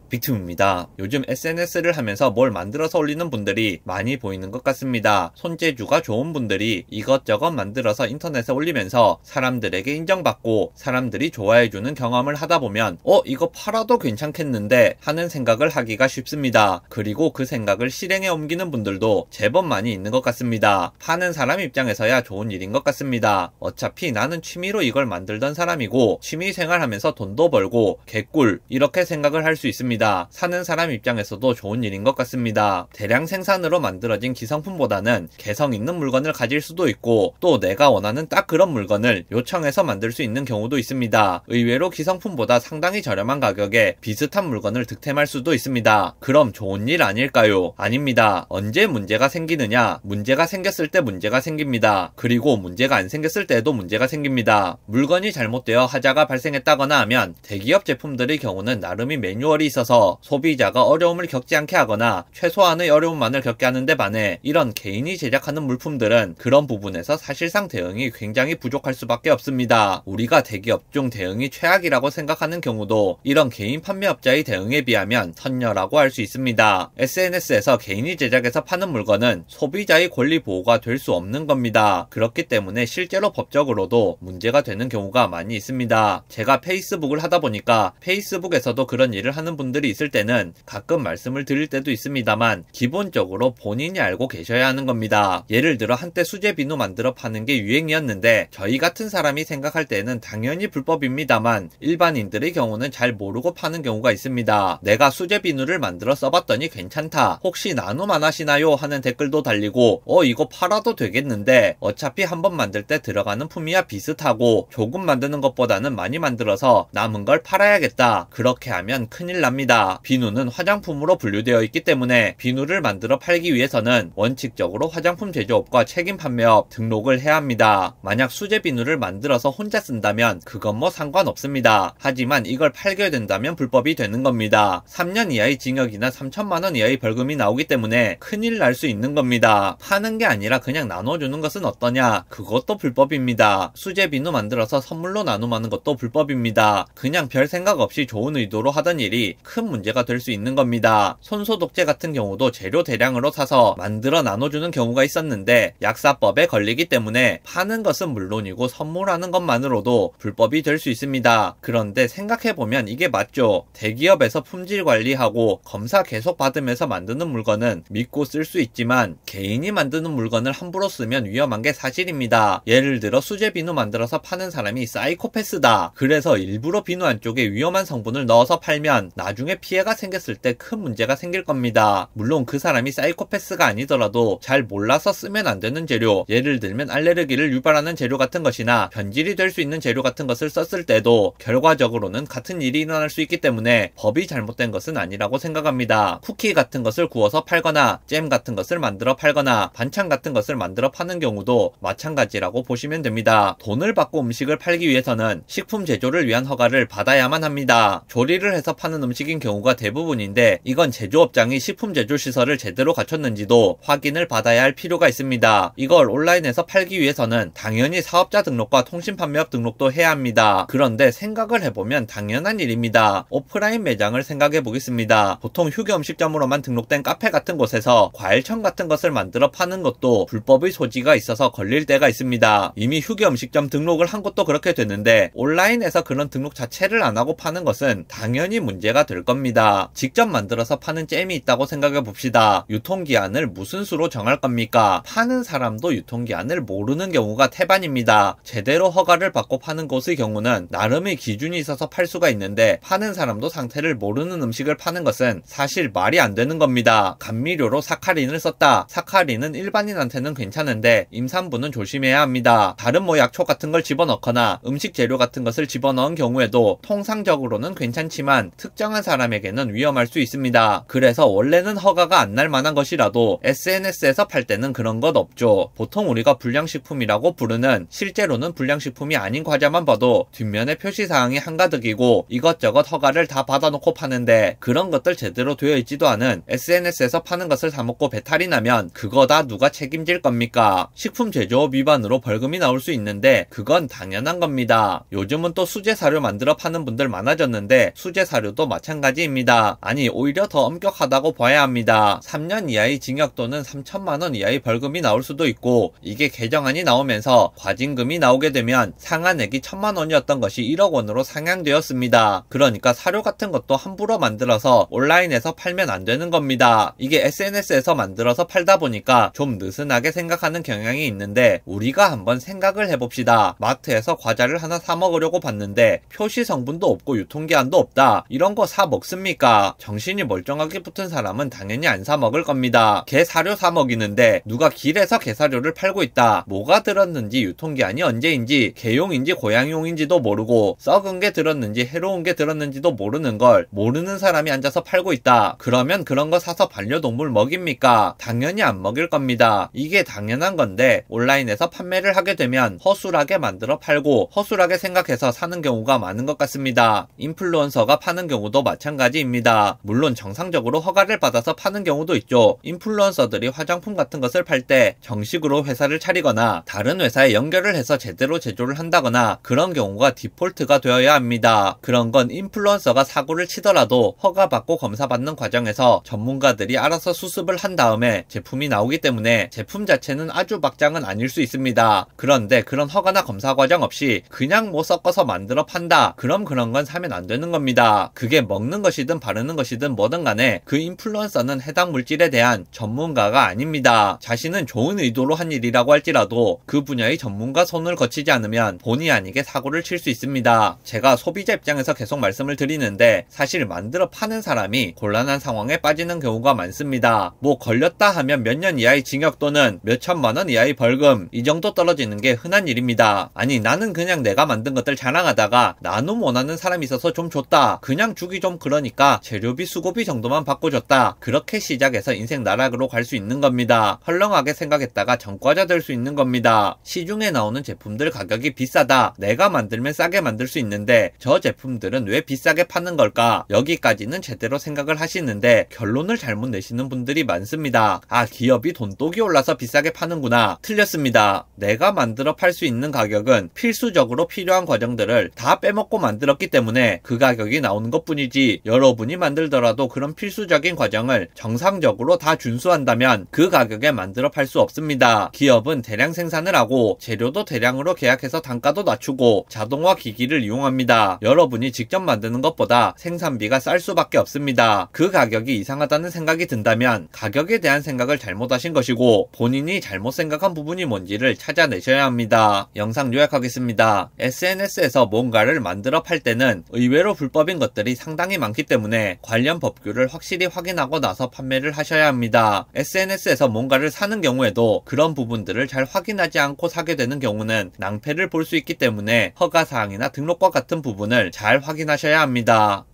빅툼입니다. 요즘 SNS를 하면서 뭘 만들어서 올리는 분들이 많이 보이는 것 같습니다. 손재주가 좋은 분들이 이것저것 만들어서 인터넷에 올리면서 사람들에게 인정받고 사람들이 좋아해주는 경험을 하다 보면 이거 팔아도 괜찮겠는데 하는 생각을 하기가 쉽습니다. 그리고 그 생각을 실행에 옮기는 분들도 제법 많이 있는 것 같습니다. 파는 사람 입장에서야 좋은 일인 것 같습니다. 어차피 나는 취미로 이걸 만들던 사람이고 취미생활 하면서 돈도 벌고 개꿀 이렇게 생각을 할 수 있습니다. 사는 사람 입장에서도 좋은 일인 것 같습니다. 대량 생산으로 만들어진 기성품보다는 개성 있는 물건을 가질 수도 있고 또 내가 원하는 딱 그런 물건을 요청해서 만들 수 있는 경우도 있습니다. 의외로 기성품보다 상당히 저렴한 가격에 비슷한 물건을 득템할 수도 있습니다. 그럼 좋은 일 아닐까요? 아닙니다. 언제 문제가 생기느냐? 문제가 생겼을 때 문제가 생깁니다. 그리고 문제가 안 생겼을 때도 문제가 생깁니다. 물건이 잘못되어 하자가 발생했다거나 하면 대기업 제품들의 경우는 나름의 매뉴얼이 있어서 소비자가 어려움을 겪지 않게 하거나 최소한의 어려움만을 겪게 하는데 반해 이런 개인이 제작하는 물품들은 그런 부분에서 사실상 대응이 굉장히 부족할 수밖에 없습니다. 우리가 대기업 중 대응이 최악이라고 생각하는 경우도 이런 개인 판매업자의 대응에 비하면 선녀라고 할 수 있습니다. SNS에서 개인이 제작해서 파는 물건은 소비자의 권리 보호가 될 수 없는 겁니다. 그렇기 때문에 실제로 법적으로도 문제가 되는 경우가 많이 있습니다. 제가 페이스북을 하다 보니까 페이스북에서도 그런 일을 하는 분들이 있을 때는 가끔 말씀을 드릴 때도 있습니다만 기본적으로 본인이 알고 계셔야 하는 겁니다. 예를 들어 한때 수제 비누 만들어 파는 게 유행이었는데 저희 같은 사람이 생각할 때는 당연히 불법입니다만 일반인들의 경우는 잘 모르고 파는 경우가 있습니다. 내가 수제 비누를 만들어 써봤더니 괜찮다. 혹시 나눔 안 하시나요? 하는 댓글도 달리고 이거 팔아도 되겠는데 어차피 한번 만들 때 들어가는 품이야 비슷하고 조금 만드는 것보다는 많이 만들어서 남은 걸 팔아야겠다. 그렇게 하면 큰일 납니다. 비누는 화장품으로 분류되어 있기 때문에 비누를 만들어 팔기 위해서는 원칙적으로 화장품 제조업과 책임 판매업 등록을 해야 합니다. 만약 수제 비누를 만들어서 혼자 쓴다면 그건 뭐 상관없습니다. 하지만 이걸 팔게 된다면 불법이 되는 겁니다. 3년 이하의 징역이나 3천만 원 이하의 벌금이 나오기 때문에 큰일 날 수 있는 겁니다. 파는 게 아니라 그냥 나눠주는 것은 어떠냐? 그것도 불법입니다. 수제 비누 만들어서 선물로 나눔하는 것도 불법입니다. 그냥 별 생각 없이 좋은 의도로 하던 일이 큰 문제가 될 수 있는 겁니다. 손소독제 같은 경우도 재료 대량으로 사서 만들어 나눠주는 경우가 있었는데 약사법에 걸리기 때문에 파는 것은 물론이고 선물하는 것만으로도 불법이 될 수 있습니다. 그런데 생각해보면 이게 맞죠? 대기업에서 품질 관리하고 검사 계속 받으면서 만드는 물건은 믿고 쓸 수 있지만 개인이 만드는 물건을 함부로 쓰면 위험한 게 사실입니다. 예를 들어 수제 비누 만들어서 파는 사람이 사이코패스다. 그래서 일부러 비누 안쪽에 위험한 성분을 넣어서 팔면 나중에 피해가 생겼을 때 큰 문제가 생길 겁니다. 물론 그 사람이 사이코패스가 아니더라도 잘 몰라서 쓰면 안 되는 재료, 예를 들면 알레르기를 유발하는 재료 같은 것이나 변질이 될 수 있는 재료 같은 것을 썼을 때도 결과적으로는 같은 일이 일어날 수 있기 때문에 법이 잘못된 것은 아니라고 생각합니다. 쿠키 같은 것을 구워서 팔거나 잼 같은 것을 만들어 팔거나 반찬 같은 것을 만들어 파는 경우도 마찬가지라고 보시면 됩니다. 돈을 받고 음식을 팔기 위해서는 식품 제조를 위한 허가를 받아야만 합니다. 조리를 해서 파는 음식인 경우가 대부분인데 이건 제조업장이 식품 제조 시설을 제대로 갖췄는지도 확인을 받아야 할 필요가 있습니다. 이걸 온라인에서 팔기 위해서는 당연히 사업자 등록과 통신판매업 등록도 해야 합니다. 그런데 생각을 해보면 당연한 일입니다. 오프라인 매장을 생각해 보겠습니다. 보통 휴게음식점으로만 등록된 카페 같은 곳에서 과일청 같은 것을 만들어 파는 것도 불법의 소지가 있어서 걸릴 때가 있습니다. 이미 휴게음식점 등록을 한 것도 그렇게 됐는데 온라인에서 그런 등록 자체를 안 하고 파는 것은 당연히 문제가 될 겁니다. 직접 만들어서 파는 잼이 있다고 생각해 봅시다. 유통기한을 무슨 수로 정할 겁니까? 파는 사람도 유통기한을 모르는 경우가 태반입니다. 제대로 허가를 받고 파는 곳의 경우는 나름의 기준이 있어서 팔 수가 있는데 파는 사람도 상태를 모르는 음식을 파는 것은 사실 말이 안 되는 겁니다. 감미료로 사카린을 썼다. 사카린은 일반인한테는 괜찮은데 임산부는 조심해야 합니다. 다른 약초 같은 걸 집어넣거나 음식 재료 같은 것을 집어넣은 경우에도 통상적으로는 괜찮지만 특정한 사람에게는 위험할 수 있습니다. 그래서 원래는 허가가 안 날 만한 것이라도 SNS에서 팔 때는 그런 것 없죠. 보통 우리가 불량식품이라고 부르는 실제로는 불량식품이 아닌 과자만 봐도 뒷면에 표시사항이 한가득이고 이것저것 허가를 다 받아놓고 파는데 그런 것들 제대로 되어 있지도 않은 SNS에서 파는 것을 사먹고 배탈이 나면 그거 다 누가 책임질 겁니까? 식품 제조업 위반으로 벌금이 나올 수 있는데 그건 당연한 겁니다. 요즘은 또 수제 사료 만들어 파는 분들 많아졌는데 수제 사료도 마찬가지입니다. 마찬가지입니다. 아니 오히려 더 엄격하다고 봐야 합니다. 3년 이하의 징역 또는 3천만원 이하의 벌금이 나올 수도 있고, 이게 개정안이 나오면서 과징금이 나오게 되면 상한액이 1,000만원이었던 것이 1억원으로 상향되었습니다. 그러니까 사료 같은 것도 함부로 만들어서 온라인에서 팔면 안 되는 겁니다. 이게 SNS에서 만들어서 팔다 보니까 좀 느슨하게 생각하는 경향이 있는데, 우리가 한번 생각을 해봅시다. 마트에서 과자를 하나 사 먹으려고 봤는데 표시 성분도 없고 유통기한도 없다. 이런 거 사 먹습니까? 정신이 멀쩡하게 붙은 사람은 당연히 안 사 먹을 겁니다. 개 사료 사 먹이는데 누가 길에서 개 사료를 팔고 있다. 뭐가 들었는지, 유통기한이 언제인지, 개용인지 고양이용인지도 모르고 썩은 게 들었는지 해로운 게 들었는지도 모르는 걸 모르는 사람이 앉아서 팔고 있다. 그러면 그런 거 사서 반려동물 먹입니까? 당연히 안 먹일 겁니다. 이게 당연한 건데, 온라인에서 판매를 하게 되면 허술하게 만들어 팔고 허술하게 생각해서 사는 경우가 많은 것 같습니다. 인플루언서가 파는 경우도 마찬가지입니다. 물론 정상적으로 허가를 받아서 파는 경우도 있죠. 인플루언서들이 화장품 같은 것을 팔 때 정식으로 회사를 차리거나 다른 회사에 연결을 해서 제대로 제조를 한다거나 그런 경우가 디폴트가 되어야 합니다. 그런 건 인플루언서가 사고를 치더라도 허가받고 검사받는 과정에서 전문가들이 알아서 수습을 한 다음에 제품이 나오기 때문에 제품 자체는 아주 막장은 아닐 수 있습니다. 그런데 그런 허가나 검사 과정 없이 그냥 뭐 섞어서 만들어 판다. 그럼 그런 건 사면 안 되는 겁니다. 그게 먹는 것이든 바르는 것이든 뭐든 간에 그 인플루언서는 해당 물질에 대한 전문가가 아닙니다. 자신은 좋은 의도로 한 일이라고 할지라도 그 분야의 전문가 손을 거치지 않으면 본의 아니게 사고를 칠 수 있습니다. 제가 소비자 입장에서 계속 말씀을 드리는데, 사실 만들어 파는 사람이 곤란한 상황에 빠지는 경우가 많습니다. 뭐 걸렸다 하면 몇 년 이하의 징역 또는 몇 천만원 이하의 벌금, 이 정도 떨어지는 게 흔한 일입니다. 아니 나는 그냥 내가 만든 것들 자랑하다가 나눔 원하는 사람이 있어서 좀 줬다. 그냥 주기 좀 그러니까 재료비 수고비 정도만 받고 줬다. 그렇게 시작해서 인생 나락으로 갈 수 있는 겁니다. 헐렁하게 생각했다가 전과자 될 수 있는 겁니다. 시중에 나오는 제품들 가격이 비싸다. 내가 만들면 싸게 만들 수 있는데 저 제품들은 왜 비싸게 파는 걸까? 여기까지는 제대로 생각을 하시는데 결론을 잘못 내시는 분들이 많습니다. 아, 기업이 돈독이 올라서 비싸게 파는구나. 틀렸습니다. 내가 만들어 팔 수 있는 가격은 필수적으로 필요한 과정들을 다 빼먹고 만들었기 때문에 그 가격이 나오는 것 뿐이지, 여러분이 만들더라도 그런 필수적인 과정을 정상적으로 다 준수한다면 그 가격에 만들어 팔 수 없습니다. 기업은 대량 생산을 하고 재료도 대량으로 계약해서 단가도 낮추고 자동화 기기를 이용합니다. 여러분이 직접 만드는 것보다 생산비가 쌀 수밖에 없습니다. 그 가격이 이상하다는 생각이 든다면 가격에 대한 생각을 잘못하신 것이고, 본인이 잘못 생각한 부분이 뭔지를 찾아내셔야 합니다. 영상 요약하겠습니다. SNS에서 뭔가를 만들어 팔 때는 의외로 불법인 것들이 상당히 많기 때문에 관련 법규를 확실히 확인하고 나서 판매를 하셔야 합니다. SNS에서 뭔가를 사는 경우에도 그런 부분들을 잘 확인하지 않고 사게 되는 경우는 낭패를 볼 수 있기 때문에 허가사항이나 등록과 같은 부분을 잘 확인하셔야 합니다.